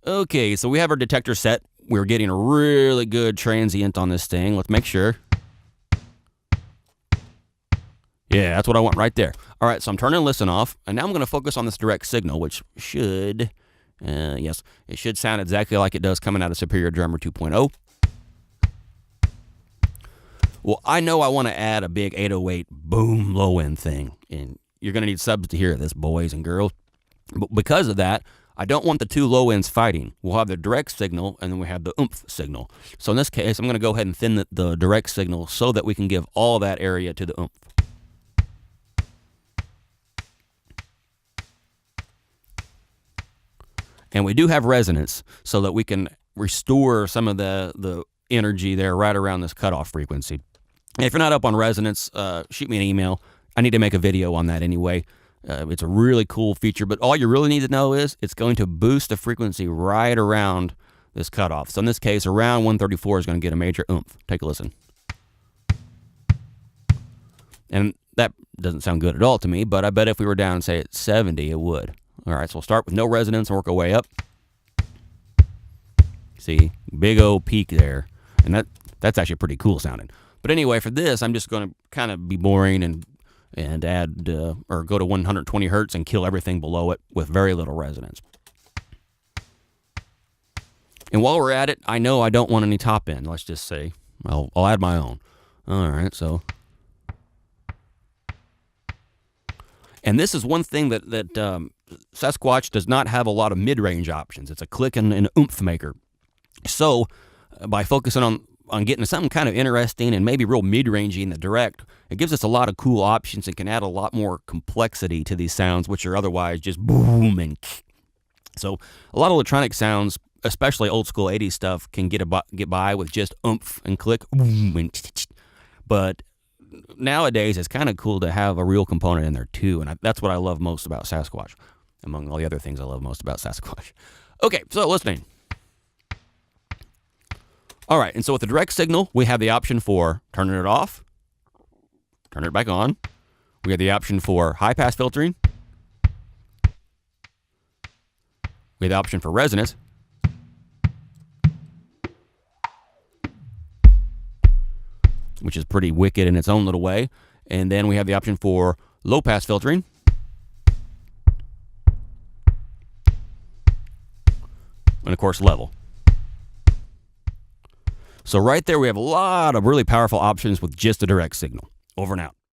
Okay, so we have our detector set. We're getting a really good transient on this thing. Let's make sure. Yeah, that's what I want right there. All right, so I'm turning listen off, and now I'm going to focus on this direct signal, which should, yes, it should sound exactly like it does coming out of Superior Drummer 2.0. Well, I know I want to add a big 808 boom low end thing, and you're going to need subs to hear this, boys and girls. But because of that, I don't want the two low ends fighting. We'll have the direct signal, and then we have the oomph signal. So in this case, I'm going to go ahead and thin the direct signal so that we can give all that area to the oomph. And we do have resonance so that we can restore some of the energy there right around this cutoff frequency. And if you're not up on resonance, shoot me an email. I need to make a video on that anyway. It's a really cool feature, but all you really need to know is it's going to boost the frequency right around this cutoff. So in this case, around 134 is going to get a major oomph. Take a listen. And that doesn't sound good at all to me, but I bet if we were down, say, at 70, it would. All right, so we'll start with no resonance and work our way up. See, big old peak there. And that's actually pretty cool sounding. But anyway, for this, I'm just going to kind of be boring and add or go to 120 hertz and kill everything below it with very little resonance. And while we're at it, I know I don't want any top end. Let's just say I'll add my own. All right, so. And this is one thing that Sasquatch does not have a lot of mid-range options. It's a click and an oomph maker. So by focusing on getting something kind of interesting and maybe real mid-rangey in the direct, it gives us a lot of cool options and can add a lot more complexity to these sounds, which are otherwise just boom and so a lot of electronic sounds, especially old school 80s stuff, can get by with just oomph and click, boom and but nowadays it's kind of cool to have a real component in there too, and that's what I love most about Sasquatch, among all the other things I love most about Sasquatch. Okay, so listening. All right, and so with the direct signal, we have the option for turning it off, turn it back on. We have the option for high-pass filtering. We have the option for resonance. Which is pretty wicked in its own little way. And then we have the option for low-pass filtering. And, of course, level. So right there we have a lot of really powerful options with just a direct signal. Over and out.